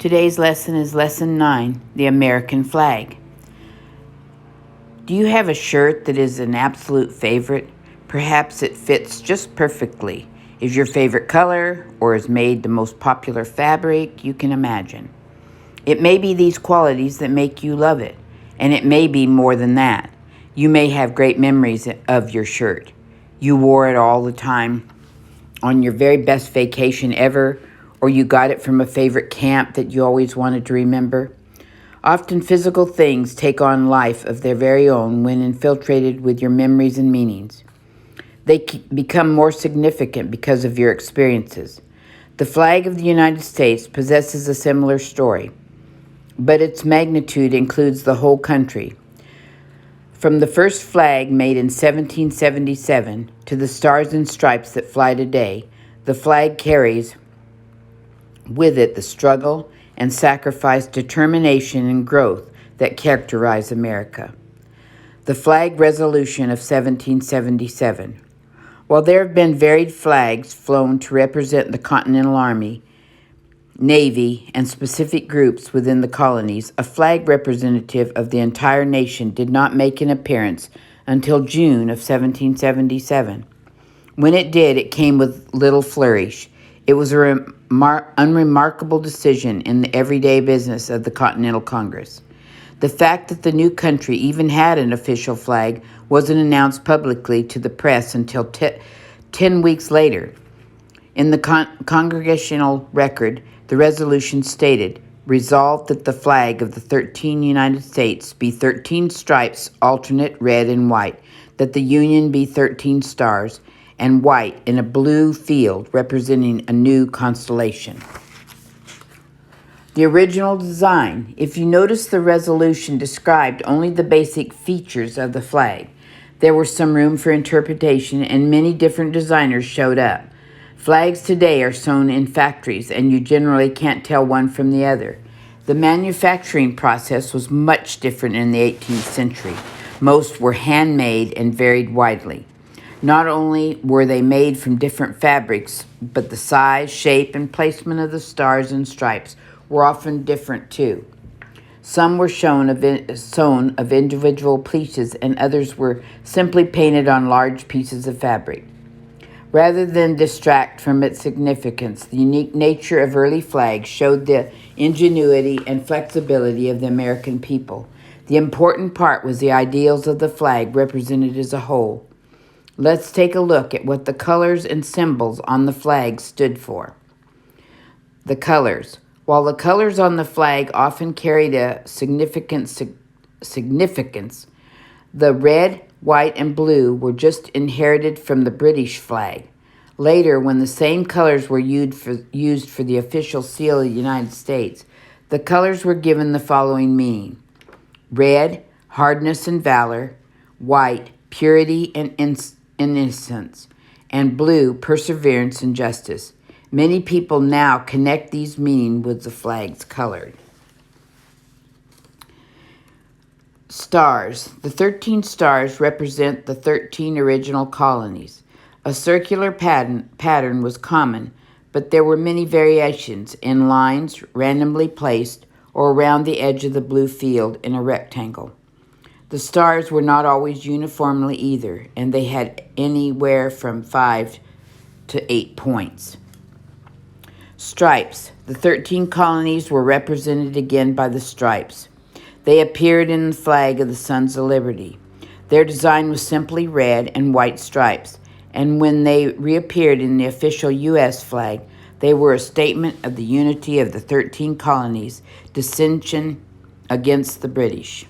Today's lesson is Lesson 9, the American Flag. Do you have a shirt that is an absolute favorite? Perhaps it fits just perfectly, is your favorite color, or is made the most popular fabric you can imagine. It may be these qualities that make you love it, and it may be more than that. You may have great memories of your shirt. You wore it all the time on your very best vacation ever, or you got it from a favorite camp that you always wanted to remember. Often physical things take on life of their very own when infiltrated with your memories and meanings. They become more significant because of your experiences. The flag of the United States possesses a similar story, but its magnitude includes the whole country. From the first flag made in 1777 to the stars and stripes that fly today, the flag carries with it the struggle and sacrifice, determination, and growth that characterize America. The Flag Resolution of 1777. While there have been varied flags flown to represent the Continental Army, Navy, and specific groups within the colonies, a flag representative of the entire nation did not make an appearance until June of 1777. When it did, it came with little flourish. It was an unremarkable decision in the everyday business of the Continental Congress. The fact that the new country even had an official flag wasn't announced publicly to the press until 10 weeks later. In the Congressional Record, the resolution stated, "Resolved that the flag of the 13 United States be 13 stripes, alternate red and white, that the Union be 13 stars, and white in a blue field representing a new constellation." The original design. If you notice, the resolution described only the basic features of the flag. There was some room for interpretation, and many different designers showed up. Flags today are sewn in factories, and you generally can't tell one from the other. The manufacturing process was much different in the 18th century. Most were handmade and varied widely. Not only were they made from different fabrics, but the size, shape, and placement of the stars and stripes were often different too. Some were sewn of individual pieces, and others were simply painted on large pieces of fabric. Rather than distract from its significance, the unique nature of early flags showed the ingenuity and flexibility of the American people. The important part was the ideals of the flag represented as a whole. Let's take a look at what the colors and symbols on the flag stood for. The colors. While the colors on the flag often carried a significance, the red, white, and blue were just inherited from the British flag. Later, when the same colors were used for the official seal of the United States, the colors were given the following meaning: red, hardness and valor; white, purity and innocence; and blue, perseverance and justice. Many people now connect these meanings with the flag's color. Stars. The 13 stars represent the 13 original colonies. A circular pattern was common, but there were many variations in lines randomly placed or around the edge of the blue field in a rectangle. The stars were not always uniformly either, and they had anywhere from 5 to 8 points. Stripes. The 13 colonies were represented again by the stripes. They appeared in the flag of the Sons of Liberty. Their design was simply red and white stripes, and when they reappeared in the official U.S. flag, they were a statement of the unity of the 13 colonies' dissension against the British.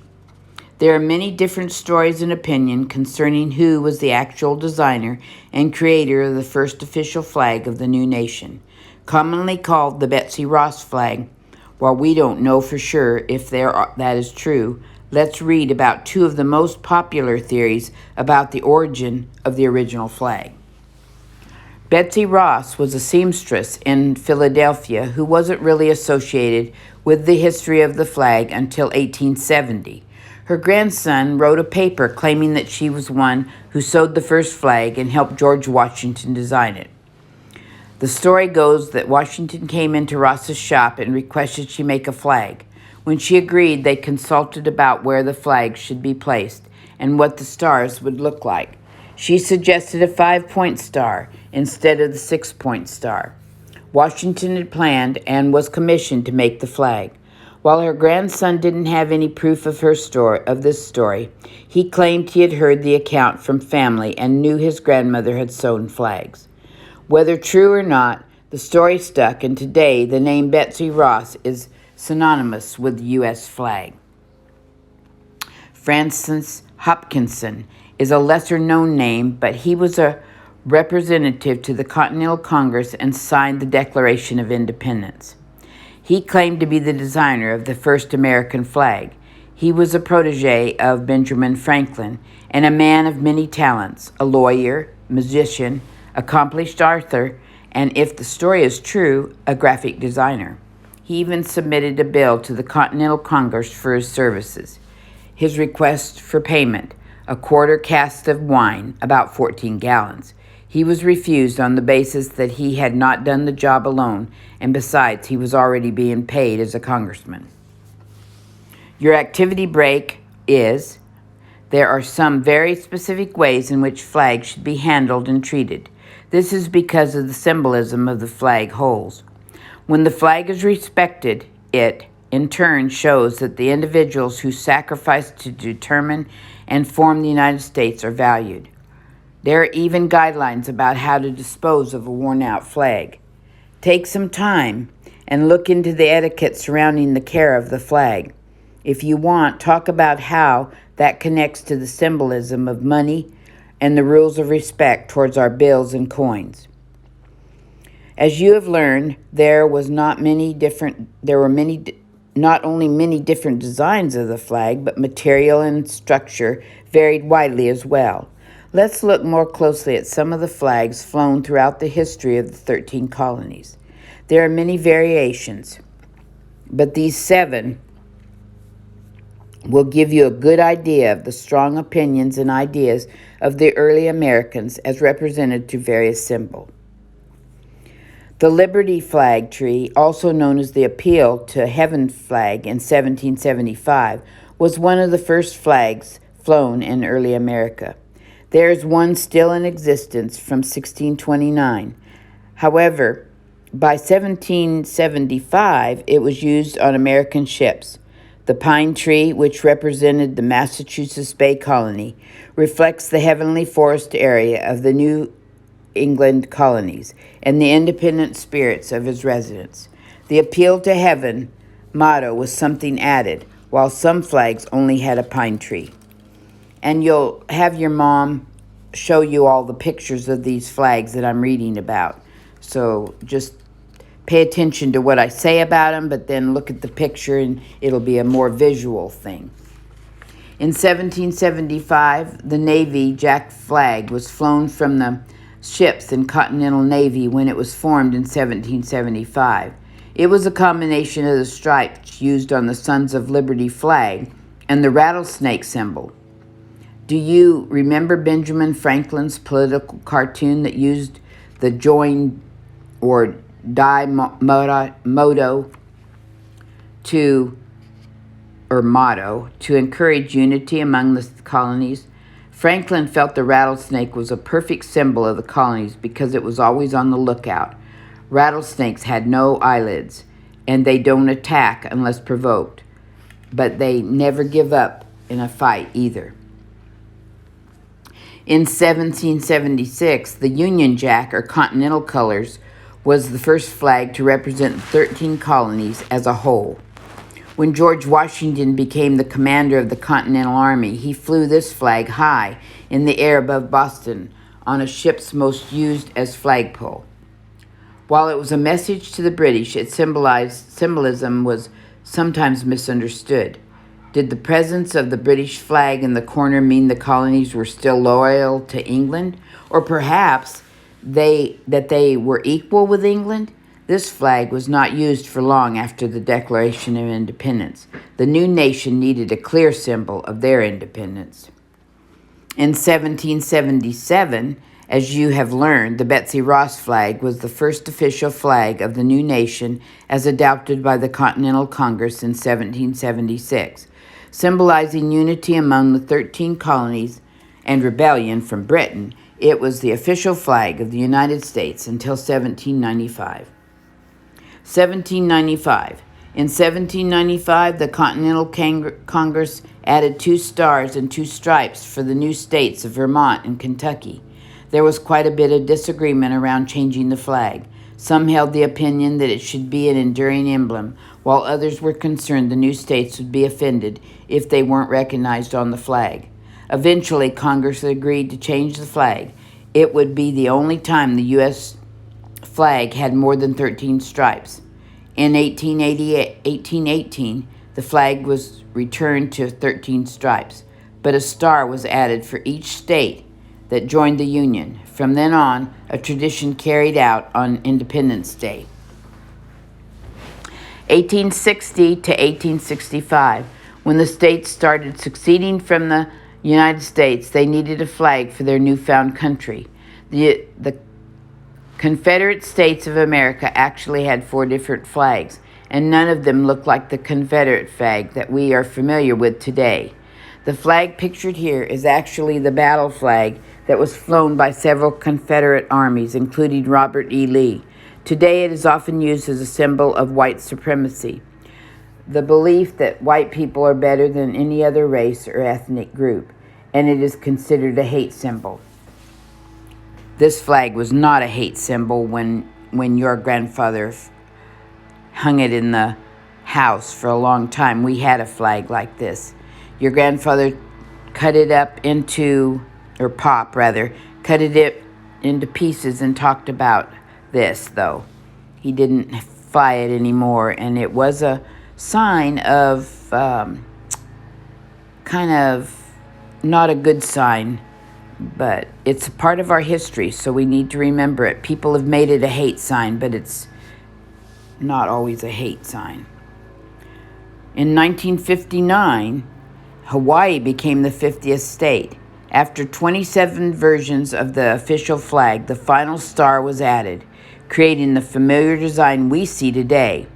There are many different stories and opinions concerning who was the actual designer and creator of the first official flag of the new nation, commonly called the Betsy Ross flag. While we don't know for sure if that is true, let's read about two of the most popular theories about the origin of the original flag. Betsy Ross was a seamstress in Philadelphia who wasn't really associated with the history of the flag until 1870. Her grandson wrote a paper claiming that she was one who sewed the first flag and helped George Washington design it. The story goes that Washington came into Ross's shop and requested she make a flag. When she agreed, they consulted about where the flag should be placed and what the stars would look like. She suggested a 5-point star instead of the 6-point star. Washington had planned and was commissioned to make the flag. While her grandson didn't have any proof of this story, he claimed he had heard the account from family and knew his grandmother had sewn flags. Whether true or not, the story stuck, and today the name Betsy Ross is synonymous with the U.S. flag. Francis Hopkinson is a lesser-known name, but he was a representative to the Continental Congress and signed the Declaration of Independence. He claimed to be the designer of the first American flag. He was a protege of Benjamin Franklin and a man of many talents, a lawyer, musician, accomplished author, and if the story is true, a graphic designer. He even submitted a bill to the Continental Congress for his services. His request for payment, a quarter cask of wine, about 14 gallons. He was refused on the basis that he had not done the job alone, and besides, he was already being paid as a congressman. Your activity break is, there are some very specific ways in which flags should be handled and treated. This is because of the symbolism of the flag holds. When the flag is respected, it, in turn, shows that the individuals who sacrificed to determine and form the United States are valued. There are even guidelines about how to dispose of a worn-out flag. Take some time and look into the etiquette surrounding the care of the flag. If you want, talk about how that connects to the symbolism of money and the rules of respect towards our bills and coins. As you have learned, there were not only many different designs of the flag, but material and structure varied widely as well. Let's look more closely at some of the flags flown throughout the history of the 13 colonies. There are many variations, but these 7 will give you a good idea of the strong opinions and ideas of the early Americans as represented through various symbols. The Liberty flag tree, also known as the Appeal to Heaven flag in 1775, was one of the first flags flown in early America. There is one still in existence from 1629. However, by 1775, it was used on American ships. The pine tree, which represented the Massachusetts Bay Colony, reflects the heavenly forest area of the New England colonies and the independent spirits of its residents. The Appeal to Heaven motto was something added, while some flags only had a pine tree. And you'll have your mom show you all the pictures of these flags that I'm reading about. So just pay attention to what I say about them, but then look at the picture and it'll be a more visual thing. In 1775, the Navy Jack flag was flown from the ships in Continental Navy when it was formed in 1775. It was a combination of the stripes used on the Sons of Liberty flag and the rattlesnake symbol. Do you remember Benjamin Franklin's political cartoon that used the join or die motto to encourage unity among the colonies? Franklin felt the rattlesnake was a perfect symbol of the colonies because it was always on the lookout. Rattlesnakes had no eyelids, and they don't attack unless provoked, but they never give up in a fight either. In 1776, the Union Jack, or Continental colors, was the first flag to represent the 13 colonies as a whole. When George Washington became the commander of the Continental Army, he flew this flag high in the air above Boston on a ship's most used as flagpole. While it was a message to the British, its symbolism was sometimes misunderstood. Did the presence of the British flag in the corner mean the colonies were still loyal to England? Or perhaps that they were equal with England? This flag was not used for long after the Declaration of Independence. The new nation needed a clear symbol of their independence. In 1777, As you have learned, the Betsy Ross flag was the first official flag of the new nation as adopted by the Continental Congress in 1776, symbolizing unity among the 13 colonies and rebellion from Britain. It was the official flag of the United States until 1795. 1795. In 1795, the Continental Congress added 2 stars and 2 stripes for the new states of Vermont and Kentucky. There was quite a bit of disagreement around changing the flag. Some held the opinion that it should be an enduring emblem, while others were concerned the new states would be offended if they weren't recognized on the flag. Eventually, Congress agreed to change the flag. It would be the only time the U.S. flag had more than 13 stripes. In 1818, the flag was returned to 13 stripes, but a star was added for each state that joined the Union. From then on, a tradition carried out on Independence Day. 1860 to 1865. When the states started seceding from the United States, they needed a flag for their newfound country. The Confederate States of America actually had 4 different flags, and none of them looked like the Confederate flag that we are familiar with today. The flag pictured here is actually the battle flag that was flown by several Confederate armies, including Robert E. Lee. Today it is often used as a symbol of white supremacy, the belief that white people are better than any other race or ethnic group, and it is considered a hate symbol. This flag was not a hate symbol when your grandfather hung it in the house for a long time. We had a flag like this. Your grandfather cut it up into, or Pop rather, cut it into pieces and talked about this, though. He didn't fly it anymore, and it was a sign of kind of not a good sign, but it's a part of our history, so we need to remember it. People have made it a hate sign, but it's not always a hate sign. In 1959, Hawaii became the 50th state. After 27 versions of the official flag, the final star was added, creating the familiar design we see today.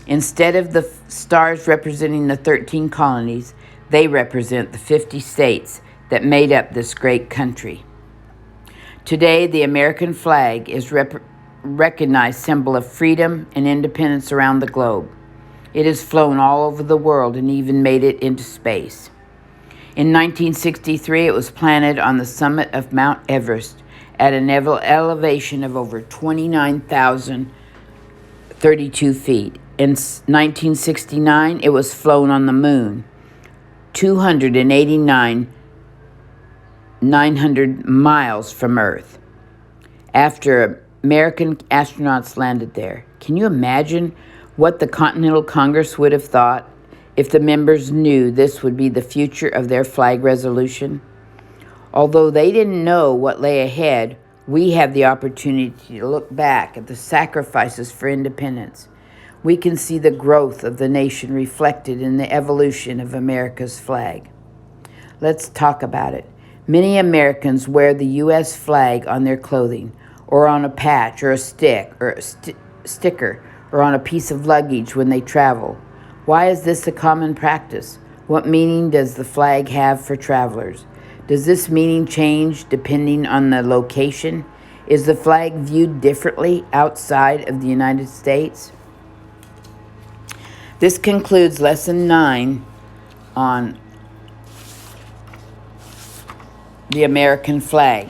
Instead of the stars representing the 13 colonies, they represent the 50 states that made up this great country. Today, the American flag is recognized symbol of freedom and independence around the globe. It has flown all over the world and even made it into space. In 1963, it was planted on the summit of Mount Everest at an elevation of over 29,032 feet. In 1969, it was flown on the moon, 289,900 miles from Earth, after American astronauts landed there. Can you imagine what the Continental Congress would have thought if the members knew this would be the future of their flag resolution? Although they didn't know what lay ahead, we have the opportunity to look back at the sacrifices for independence. We can see the growth of the nation reflected in the evolution of America's flag. Let's talk about it. Many Americans wear the U.S. flag on their clothing, or on a patch, or a stick, or a sticker, or on a piece of luggage when they travel. Why is this a common practice? What meaning does the flag have for travelers? Does this meaning change depending on the location? Is the flag viewed differently outside of the United States? This concludes Lesson 9 on the American flag.